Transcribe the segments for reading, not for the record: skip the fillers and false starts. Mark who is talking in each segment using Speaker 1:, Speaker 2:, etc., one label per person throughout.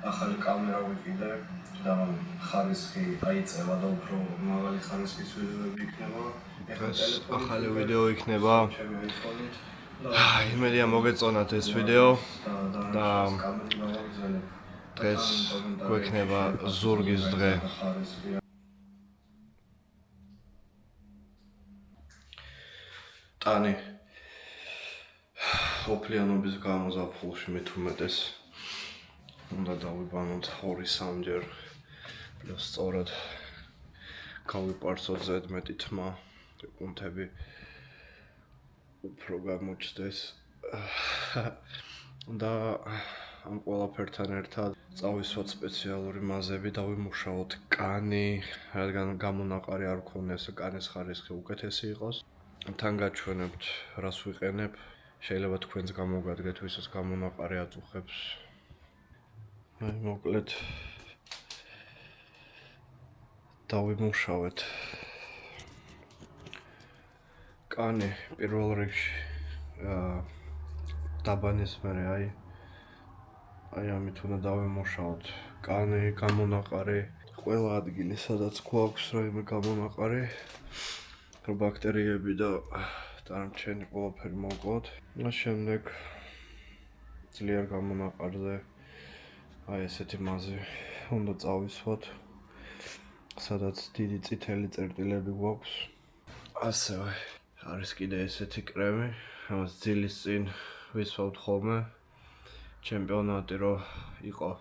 Speaker 1: ახალი კამერა ვიყიდე და ხარისხი აიწევა და უფრო მაღალი ხარისხის ვიდეოები იქნება.
Speaker 2: ეს ახალი ვიდეო იქნება. იმედია მოგეწონათ ეს ვიდეო და დღეს გვექნება ზურგის დღე. ტანი ოფლიანობის გამო ზაფხულში მით უმეტეს უნდა დავიბანოთ 2-3 ჯერ პლუს სწორად გავიპარსოთ ზედმეტი თმა კუნთები უფრო გამოჩნდეს და ამ ყველაფერთან ერთად წავისვათ სპეციალური მაზები დავიმუშაოთ კანი, რადგან გამონაყარი არ გქონდეს კანის ხარისხი უკეთესი იყოს. თან გაჩვენებთ რას ვიყენებ. შეიძლება თქვენს გამოგადგეთ ვისაც გამონაყარი აწუხებს. მოკლედ დავიმუშავეთ კანი პირველ რიგში დაბანის მერე აი ამით უნდა დავიმუშავოთ კანი, გამონაყარი, ყველა ადგილი სადაც გვაქვს რაიმე გამონაყარი, რომ ბაქტერიები და დანარჩენი ყველაფერი მოვკლოთ. შემდეგ ძლიერ გამონაყარზე აი ესეთი მაზი უნდა წავისვათ, სადაც დიდი წითელი წერტილები გვაქვს. ასევე არის კიდე ესეთი კრემი, რომელსაც ძილის წინ ვისვავთ ხოლმე. ჩემპიონატი რო იყო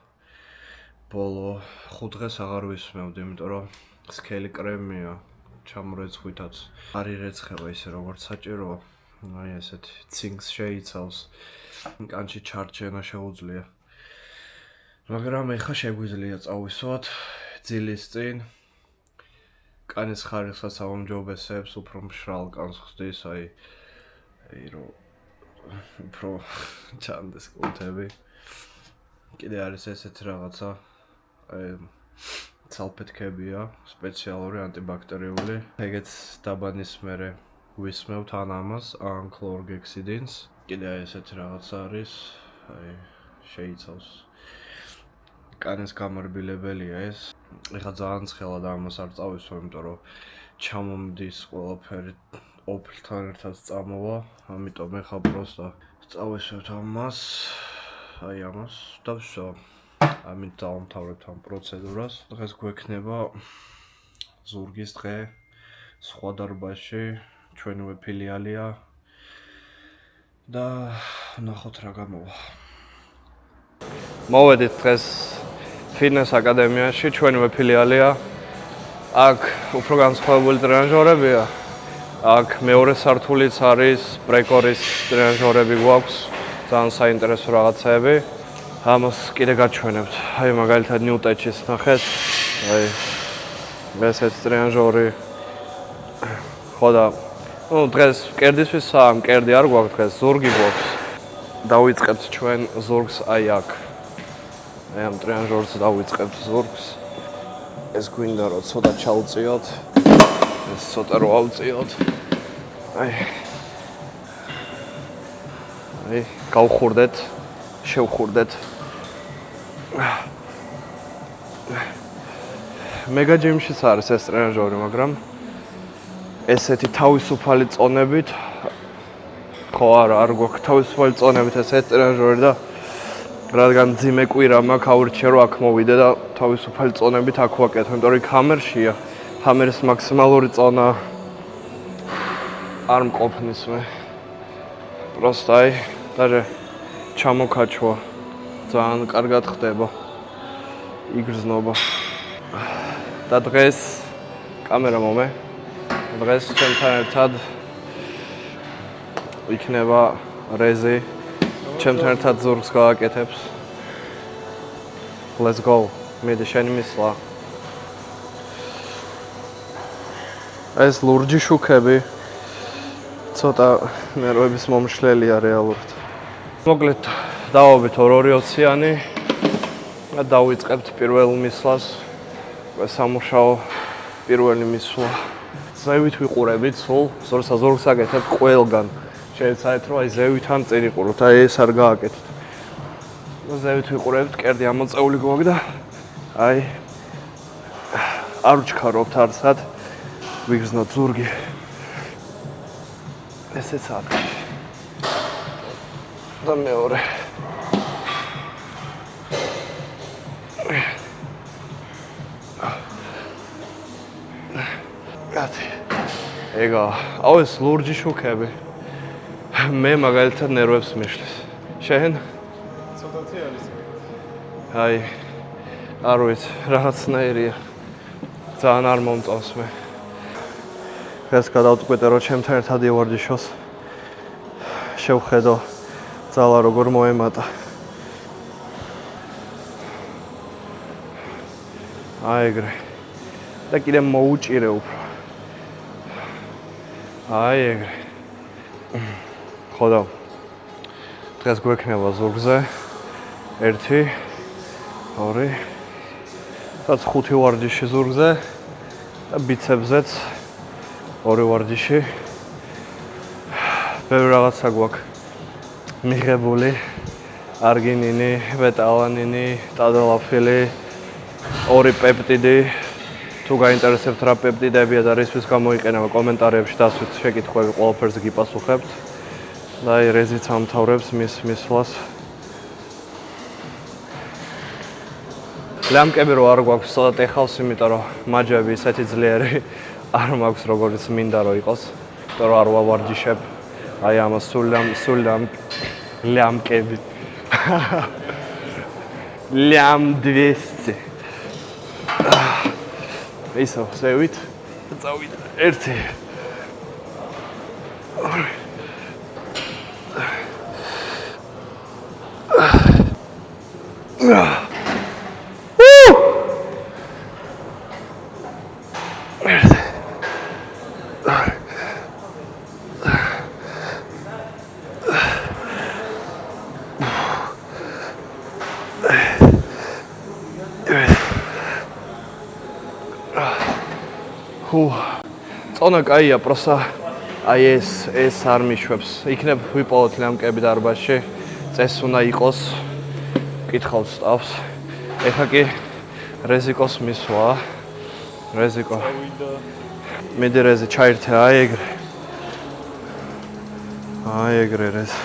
Speaker 2: ბოლო 5 დღეს აღარ ვისმევდი, იმიტომ რომ სქელი კრემია, ჩამორეცხვითაც არ ირეცხება ისე როგორც საჭიროა. აი ესეთი ცინკს შეიცავს, კანში ჩარჩენა შეუძლია. მაგრამ ეხა შეგვიძლია წავისვათ ძილის წინ. კანის ხარისხს აუმჯობესებს, უფრო მშრალ კანს ხსნის, აი რომ უფრო ჩანდეს კუნთები. კიდე არის ესეთი რაღაცა, აი ცალფეთქებია, სპეციალური ანტიბაქტერიული. ეგეც დაბანის მერე ვისმევთ ან ამას, ან ქლორგექსიდინს. კიდე აი ესეთი რაღაცა არის, აი შეიცავს. კანის გამარბილებელია ეს. ეხლა ძალიან ცხელად ამას არ წავისვამ, იმიტომ რომ ჩამომდის ყველაფერი ოფლთან ერთად წამოვა, ამიტომ ეხლა პროსტა წავისვებთ ამას, აი ამას და ვსო. ამით დავამთავრებთ ამ პროცედურას. დღეს გვექნება ზურგის დღე სხვა დარბაზში, ჩვენივე ფილიალია და ნახოთ რა გამოვა. მოვედით დღეს ფიტნეს აკადემიაში, ჩვენივე ფილიალია. აქ უფრო განსხვავებული ტრენაჟორებია. აქ მეორე სართულიც არის, ბრეკორის ტრენაჟორები გვაქვს, ძალიან საინტერესო რაღაცები. ამას კიდე გაჩვენებთ. აი მაგალითად ნიუტეჩის ნახეთ. აი ესეც ტრენაჟორი. ხო და დღეს კერდისთვის კერდი არ გვაქვს, დღეს ზურგი გვაქვს. დავიწყებთ ჩვენ ზურგს აი აქ. აი ამ ტრენაჟორს დავიწყებთ ზურგს. ეს გვინდა რომ ცოტა ჩავწიოთ. ეს ცოტა რო ავწიოთ. აი გავხურდეთ, შევხურდეთ. მეგა ჯიმშიც არის ეს ტრენაჟორი, მაგრამ ესეთი თავისუფალი წონებით ხო არ გვაქვს თავისუფალი წონებით ესეთი ტრენაჟორი და რადგან ძიმე კვირა მაქვს აურჩიე რომ აქ მოვიდე და თავისუფალი წონებით აქ ვაკეთებ, იმიტომ რომ იქ ჰამერშია. ჰამერის მაქსიმალური წონა არ მყოფნის მე. პროსტა აი даже ჩამოკაჩვა. ძალიან კარგად ხდება. იგრძნობა. და დღეს კამერა მომე. დღეს ჩემთან ერთად იქნება რეზი. ჩემთან ერთად ზურგს გავაკეთებს. Let's go. მიდი შენი მისვლა. ეს ლურჯი შუქები. ცოტა ნერვების მომშლელია რეალურად. მოკლედ დავავით 2-20-იანი და დავიწყებთ პირველ მისვლას. სამუშაო პირველი მისვლა. ზევით ვიყურებით სულ, ზურგს აკეთებთ ყველგან. Შეიძლება რომ აი ზევითან წინ იყუროთ, აი ეს არ გააკეთეთ. ზევით ვიყურებთ, კერდი ამოწეული გვაქვს და აი არ ვჩქარობთ არცად. ვიგრძნოთ ზურგი. ესეც არის. და მეორე. კაცი. ეგა, აუ ეს ლურჯი შუქები. მე მაგალითად ნერვებს მიშლის. შენ?
Speaker 3: ცოტათი არის.
Speaker 2: აი, არ ვიცი, რაღაცნაირია. ძალიან არ მომწონს მე. ეს გადავწყვიტე რომ ჩემთან ერთად ივარჯიშოს. შევხედო ძალა როგორ მოემატა. აი ეგრე. და კიდე მოუჭირე უფრო. აი ეგრე. ხოდა. დღეს გვექნება ზურგზე 1 2 და 5 ვარჯიში ზურგზე და ბიცეპსზეც 2 ვარჯიში. ბევრი რაღაცა გვაქვს მიღებული. არგინინი, ბეტა-ალანინი, ტადალაფილი, 2 პეპტიდი. თუ გაინტერესებთ რა პეპტიდებია და რისთვის გამოიყენება, კომენტარებში დასვით შეკითხვები, ყველაფერს გიპასუხებთ. და აი რეზიც ამთავრებს მის მისვლას. ლამკები რო არ გვაქვს, სადაც ეხავს, იმიტომ რომ მაჯები ისეთი ძლიერი არ მაქვს, როგორც მინდა რომ იყოს. იმიტომ რომ არ ვავარჯიშებ. აი ამას სულ ლამკები. ლამ 200. ისო, ზევით და წავიდა. 1 წონა კაია, პროსა აი ეს არ მიშვებს. იქნებ ვიპოვოთ ლამკები დარბაზში. წეს უნდა იყოს. კითხავს სტავს. ეხა კი რეზიკოს მისვლა. რეზიკო. მედი რეზი ჩაირთე, აი ეგრე. აი ეგრე რეზი.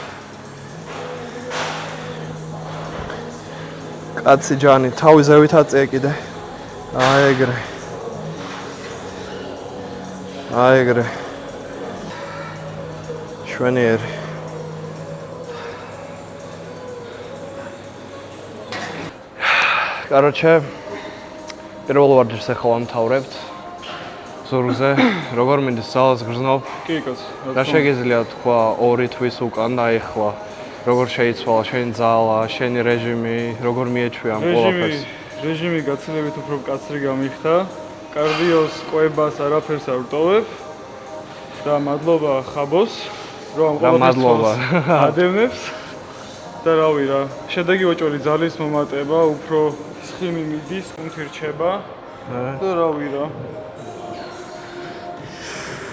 Speaker 2: კაცი ჯანი, თავი ზევით აწია კიდე. აი ეგრე. აი ეგრე. შვენიერი. კაროჩე, პირველ ვარჯიშს ახლა ვამთავრებთ. ზურგზე, როგორ მინდის ძალას გრძნობ?
Speaker 3: კი, კაც.
Speaker 2: რა შეგიძლია თქვა 2 თვის უკან და ეხლა? როგორ შეიცვალა შენი ძალა, შენი რეჟიმი, როგორ მიეჩვია ამ ყველაფერს?
Speaker 3: რეჟიმი გაცილებით უფრო მკაცრი გამიხდა. კარდიოს, კვებას არაფერს არ ვტოვებ. და მადლობა ხაბოს, რომ ამ ყველაფერს ადევნებს. და რავი რა, შედეგი ოჭორი ძალის მომატება, უფრო სხიმი მიდის, კუნთი რჩება. და რავი რა.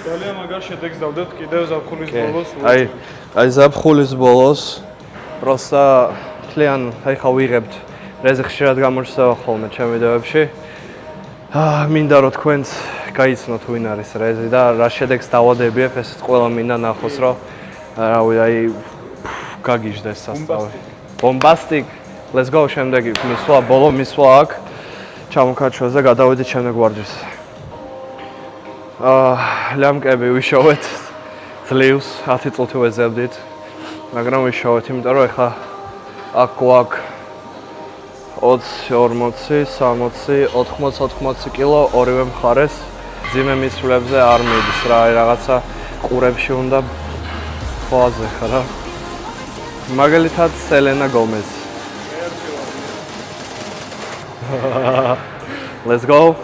Speaker 3: ძალიან მაგარ შედეგს დავდებთ კიდევ ზაფხულის ბოლოს.
Speaker 2: აი ზაფხულის ბოლოს პროსტა თლიან ხა ვიღებთ. რეზი ხშირად გამოჩნდება ხოლმე ჩემ ვიდეოებში. მინდა რომ თქვენც გაიცნოთ ვინ არის რეზი და რა შედეგს დავადებიებ, ესეც ყველა მინდა ნახოს, რომ რავი, აი გაგიჟდეს სასწავლი. Bombastic. Let's go შემდეგი მისვლა, ბოლო მისვლა აქ. ჩამოქაჩვას და გადავედით შემდეგ ვარჯიშს. ლამკები ვიშოვეთ. ძლივს 10 წუთი ვეზებდით. მაგრამ ვიშოვეთ, იმიტომ რომ ეხლა აქ გვაქვს 20, 40, 60, 80 კილო ორივე მხარეს. ძიმე მისვლებზე არ მიდის რა, რაღაცა ყურებში უნდა ხვალზე ხარ რა. მაგალითად სელენა გომეზ. Let's go.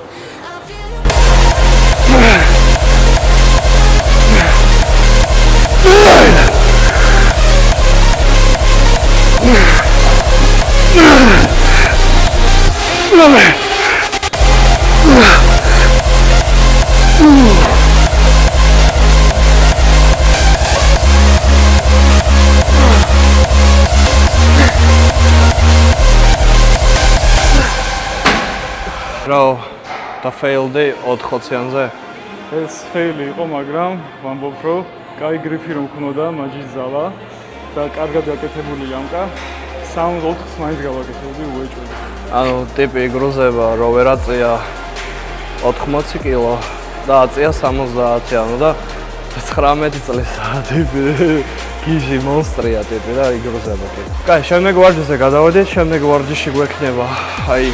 Speaker 2: რა დაფეილდი 4-იანზე?
Speaker 3: ეს ფეილი იყო, მაგრამ ვამბობ, რომ კაი გრიფი რომ ქნოდა მაჯის ზალა და კარგად გაკეთებული ლამპა 3-4 მაინც გავაკეთებდი უეჭველი.
Speaker 2: ანუ ტიპი იგრუზება, რომ ვერ აწია 80 კილო და აწია 70, ანუ და 19 წლისაა ტიპი. გიჟი მონსტრია ტიპი და იგრუზება კი. კაი, შემდეგ ვარჯიშზე გადავედით, შემდეგ ვარჯიში გვექნება აი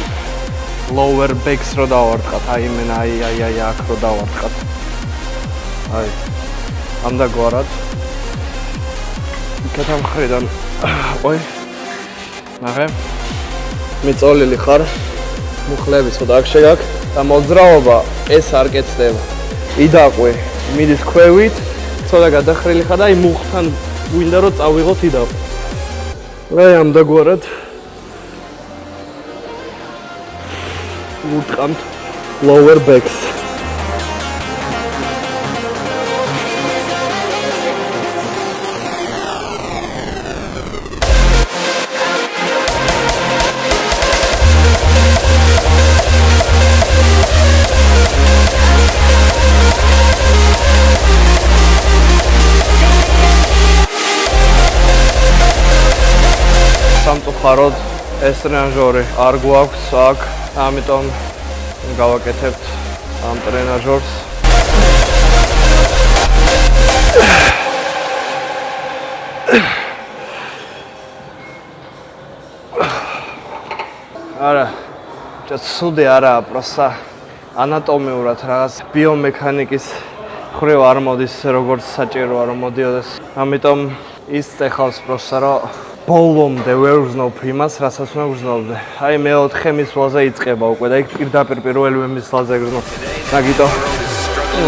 Speaker 2: lower backs რო დავარტყათ, აი მენ აი აქ რო დავარტყათ. აი ამდაგვარად. იქეთ ამ მხრიდან. ой. ნახე. მიწოლილი ხარ. მუხლები ცოტა აქ შეგაქ და მოძრაობა ეს არ კეთდება. იდაყვე, მიდის ქვევით, ცოტა გადახრილი ხარ და აი მუხთან გვინდა რომ წავიღოთ იდაყვე. აი ამდაგვარად. ვუტყამთ lower backs. სამწუხაროდ ეს ტრენაჟორი არ გვაქვს აქ, ამიტომ გავაკეთებთ ამ ტრენაჟორს. არა, ცუდი არაა, პროსა ანატომიურად რაღაც ბიომექანიკის მხრივ არ მოდის, როგორც საჭიროა რომ მოდიოდეს. ამიტომ ის წეხავს პროსა, რომ ბოლომდე ვერ ვგრძნობ იმას, რასაც უნდა ვგრძნობდე. აი მეოთხე მისვლაზე იწყება უკვე და იქ პირდაპირ პირველივე მისვლაზე გრძნობ. ნაგიტო.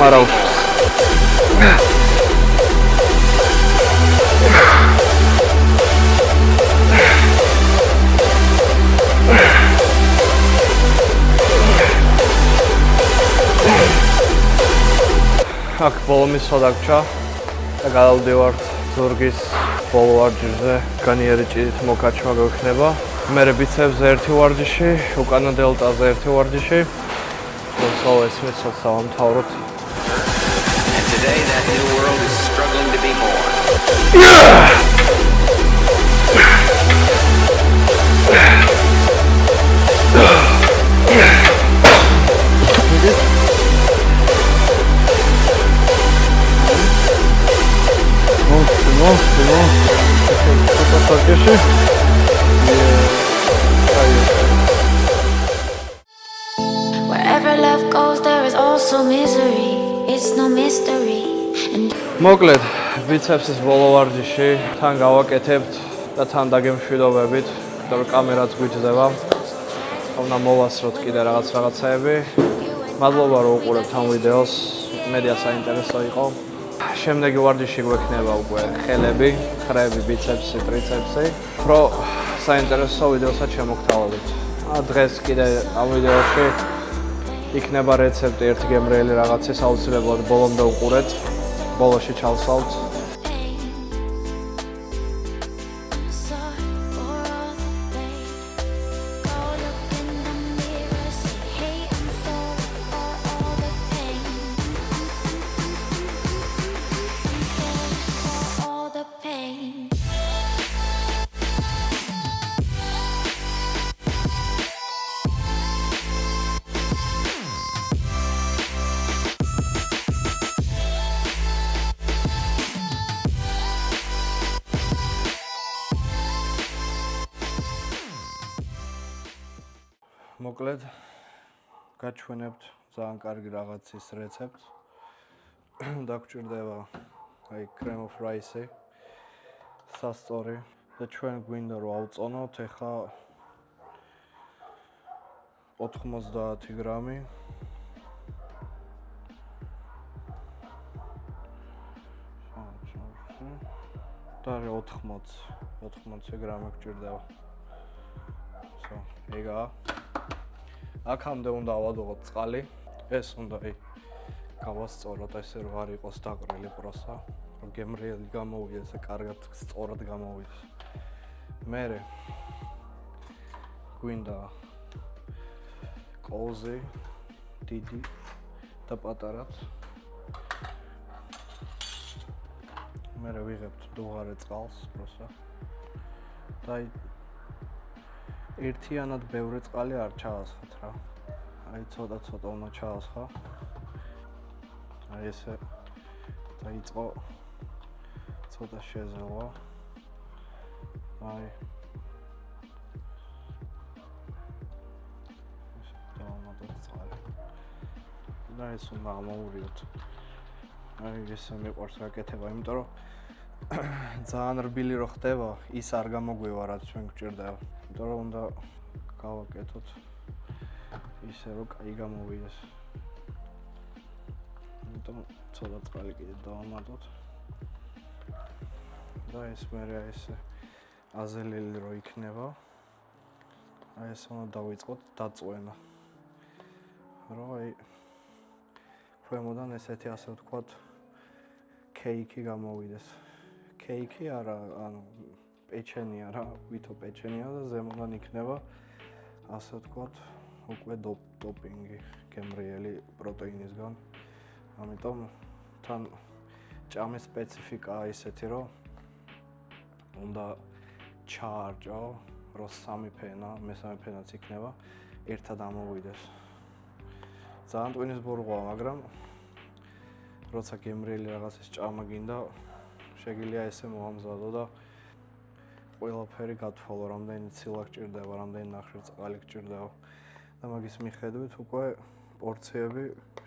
Speaker 2: არა. აქ ბოლო მისვლა დაგვრჩა და გადავდივართ ზურგის ბოლო ვარჯიშზე, განიერი ჭიდით მოკაჩვა გვექნება. მერე ბიცეპსზე ერთი ვარჯიში, უკანა დელტაზე ერთი ვარჯიში. ხოლო ეს მეცოთ დავამთავროთ.
Speaker 4: Wherever love goes, there is also misery. It's no mystery.
Speaker 2: მოკლედ, ბიცეპსის ბოლო ვარჯიში თან გავაკეთებთ და თან დაგემშვიდობებით, რომ კამერაც გვიჭდება. უნდა მოვასწროთ კიდე რაღაცეები. მადლობა რომ უყურებთ ამ ვიდეოს. მედია საინტერესო იყო. შემდეგი ვარჯიში გვექნება უკვე ხელები, ხრები, ბიცეპსი, ტრიცეპსი. რო საინტერესო ვიდეოსაც შემოგთავაზებთ. დღეს კიდე ამ ვიდეოში იქნება რეცეპტი ერთი გემრიელი რაღაცის, აუცილებლად ბოლომდე უყურეთ. ბოლოში ჩავსვავთ. მოკლედ გაჩვენებთ ძალიან კარგი რაღაცის რეცეპტს. დაგჭირდება აი cream of rice-ი, სასწორი და ჩვენ გვინდა რომ ავწონოთ ეხა 90 გრამი. და 80 გრამი გჭირდება. ეგაა. აქამდე უნდა ავადოთ წყალი. ეს უნდა გავასწოროთ ესე რომ არ იყოს დაყრილი პროსა, რომ გემრიელი გამოვიდეს და კარგად სწორად გამოვიდეს. მერე გვინდა ყოლზე დიდი და პატარად. მე ვიღებთ დუღარე წყალს პროსა. და ერთიანად ბევრი წყალი არ ჩაასხათ რა. აი ცოტა უნდა ჩაასხა. აი ესე დაიწყო ცოტა შეზევა. აი ესე დავამატოთ წყალი. და ეს უნდა ამოურიოთ. აი ესე მიყვარს გაკეთება, იმიტომ რომ ძალიან რბილი რო ხდება, ის არ გამოგვივა რაც ჩვენ გვჭირდება. იმიტომ რომ უნდა გავაკეთოთ ისე რომ კაი გამოვიდეს. იმიტომ ცოტა წყალი კიდე დავამატოთ. და ეს მერე ესე აზელელი რო იქნება. აი ეს უნდა დავიწყოთ დაწვენა. რომ აი ქვემოდან ესეთი ასე ვთქვათ კეიკი გამოვიდეს. კეიკი არა, ანუ პეჩენია რა, ვითო პეჩენია და ზემოდან იქნება ასე ვთქვათ უკვე ტოპინგი გემრიელი პროტეინისგან. ამიტომ თან ჭამის სპეციფიკაა ისეთი, რომ უნდა ჩაარჭო, რომ სამი ფენა, მესამე ფენაც იქნება, ერთად ამოვიდეს. ძალიან ტვინის ბურღვა, მაგრამ როცა გემრიელი რაღაცის ჭამა გინდა, შეგიძლია ესე მოამზადო და ყველაფერი გათვალო, რამდენი ცილა გჭირდება, რამდენი ნახვი წყალი გჭირდება და მაგის მიხედვით უკვე პორციები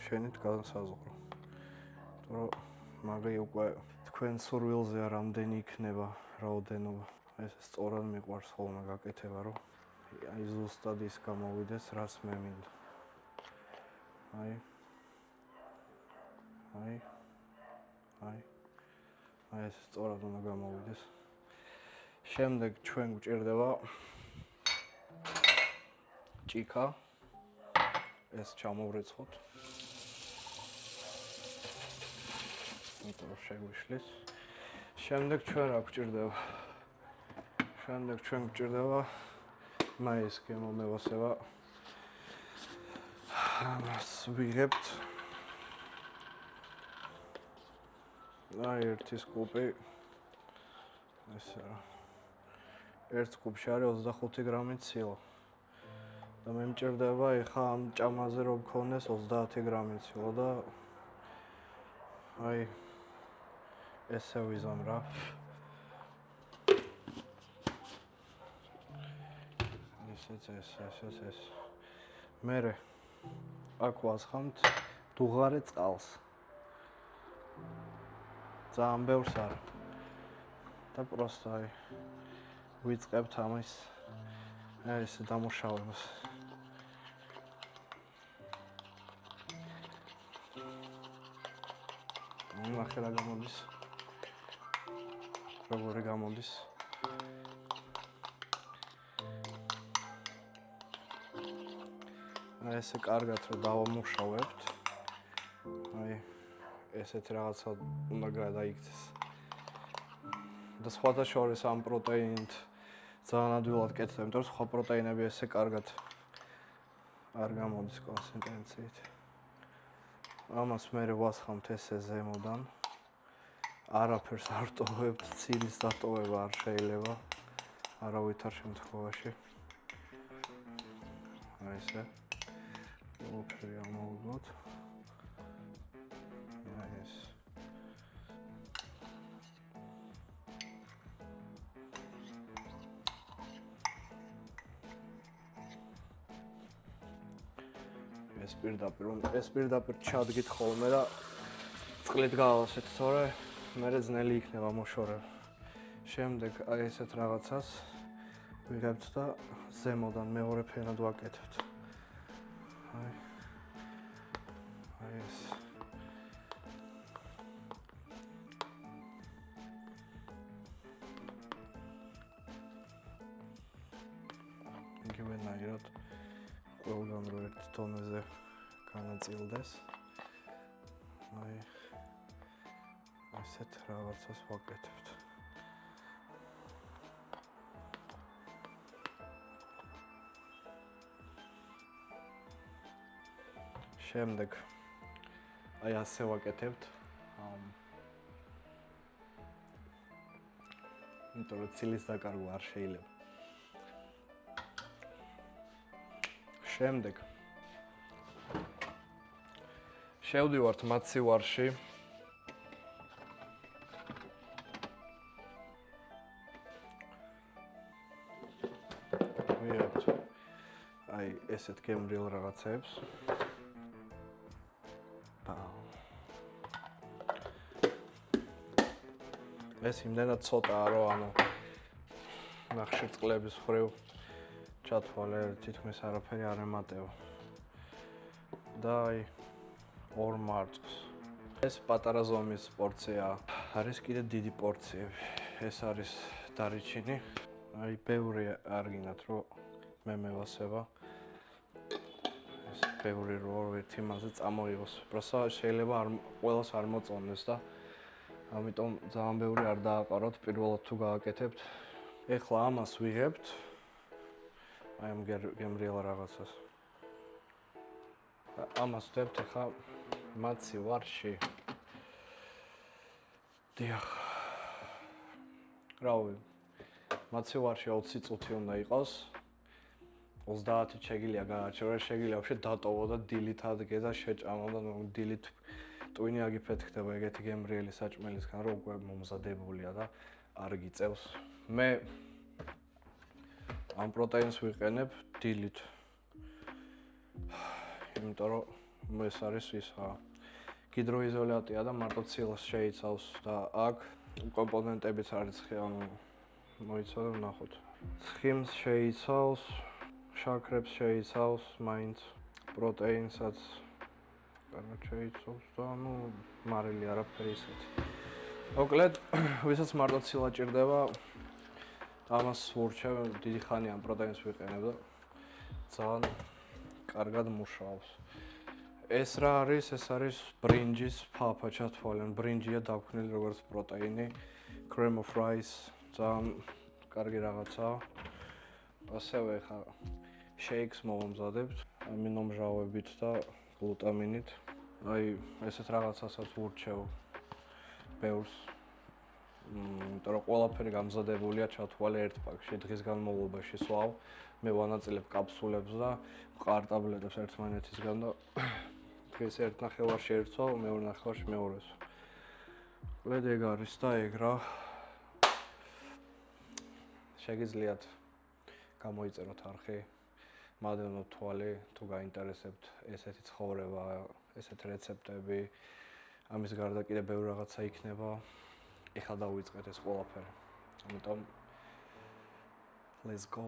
Speaker 2: შენით განსაზღვრო. იმიტომ რომ მაგრი უკვე თქვენ სურვილზეა რამდენი იქნება რაოდენობა. ეს სწორად მიყვარს ხოლმე გაკეთება, რომ აი ზუსტად ის გამოვიდეს, რაც მე მინდა. აი ეს სწორად უნდა გამოვიდეს. შემდეგ ჩვენ გვჭირდება ჭიქა. ეს ჩამოვრეცხოთ. იმიტომ რომ შეგვიშლის. შემდეგ ჩვენ რა გვჭირდება? შემდეგ ჩვენ გვჭირდება მაის გემომევასება. ამას ვიღებთ. აი ერთი სკუპი. ესე რა. ერთ სკუპში არის 25 გრამი ცილა. და მე მჭირდება ეხა ამ ჭამაზე რომ გქონდეს 30 გრამი ცილა და აი ესე ვიზამ რა. ეს. მერე აქ ვასხამთ დუღარე წყალს. ძალიან ბევრს არა. და პროსტა აი ვიწყებთ ამის ეს დამუშავებას. ნახე რა გამოდის. როგორი გამოდის. აი ესე კარგად რომ დავამუშავებთ. აი ესეთ რაღაცა უნდა გადაიქცეს. და სხვათა შორის ამ პროტეინით ძალიან ადვილად კეთდება, იმიტომ რომ სხვა პროტეინები ესე კარგად არ გამოდის კონცენტრაციით. ამას მე ვასხამთ ესე ზემოდან. არაფერს არ ტოვებთ, ცილის დატოვება არ შეიძლება. არავითარ შემთხვევაში. აი ესე. ყველაფერი ამოვიგოთ. აი ეს. ეს პირდაპირ ჩადგით ხოლმე და წყლით გავავსეთ, თორე მერე ძნელი იქნება მოშორება. შემდეგ აი ესეთ რაღაცას ვიღებთ და ზემოდან მეორე ფენად ვაკეთებთ. აი ეს. იგივენაირად ყველგან რო ერთ დონეზე განაწილდეს. აი ასეთ რაღაცას ვაკეთებთ. შემდეგ აი ასე ვაკეთებთ. იმიტომ რომ ცილის დაკარგვა არ შეიძლება. შემდეგ შევდივართ მაცივარში. ვიღებთ აი ესეთ გემრიელ რაღაცებს. ეს იმდენად ცოტაა, რომ ანუ ნახშირწყლების ხრივ ჩათვალე, თითქმის არაფერი არ ემატება. და აი ორ მარწყვს. ეს პატარა ზომის პორცია. არის კიდე დიდი პორციები. ეს არის დარიჩინი. აი ბევრი არ გინათ, რომ მე მევასება. ეს ბევრი რო ერთი მასე წამოიღოს. პროსა შეიძლება ყველას არ მოწონდეს და ამიტომ ძალიან ბევრი არ დააყაროთ პირველად თუ გააკეთებთ. ეხლა ამას ვიღებთ. აი ამ გემრიელ რაღაცას. ამას ვდებთ ახლა მაცივარში. დიახ. რავი. მაცივარში 20 წუთი უნდა იყოს. 30 შეგიძლია გაარჩევ, შეგიძლია ვაფშე დატოვო და დილით ადგე და შეჭამო და დილით ტვინი აგიფეთქდება ეგეთი გემრიელი საჭმელისგან, რომ უკვე მომზადებულია და არ გიწევს. მე ამ პროტეინს ვიყენებ დილით. იმიტომ რომ ეს არის ისა ჰიდროიზოლატია და მარტო ცილს შეიცავს და აქ კომპონენტებიც არის მოიცავ და ნახოთ. ცხიმს შეიცავს, შაქრებს შეიცავს, მაინც პროტეინსაც კარგად შეიცავს და მარილი არაფერი ისეთი. მოკლედ, ვისაც მარტო ცილა ჭირდება, ამას ვურჩევ, დიდი ხანი ამ პროტეინს ვიყენებ და ძალიან კარგად მუშაობს. ეს რა არის? ეს არის ბრინჯის ფაფა ჩათვალენ. ბრინჯია დაგვქნილი როგორც პროტეინი, cream of rice, ძალიან კარგი რაღაცაა. ასევე ხა shakes მოვამზადებთ ამინომჟავებით და გლუტამინით. აი ესეთ რაღაცასაც ვურჩევ ბევრს. იმიტომ რომ ყველაფერი გამზადებულია ჩათვალე ერთ პაკში, დღის განმავლობაში სვავ. მე ვანაწილებ კაფსულებს და ვყარ ტაბლეტებს ერთმანეთისგან და დღეს ერთ ნახევარში ერთსვავ, მეორე ნახევარში მეორეს. ყველად ეგ არის და ეგ რა. შეგიძლიათ გამოიწეროთ არხი, მადლობთ თვალი, თუ გაინტერესებთ ესეთი ცხოვრება, ესეთ რეცეპტები, ამის გარდა კიდე ბევრი რაღაცა იქნება. ეხლა დავიწყეთ ეს ყველაფერი. ამიტომ let's go.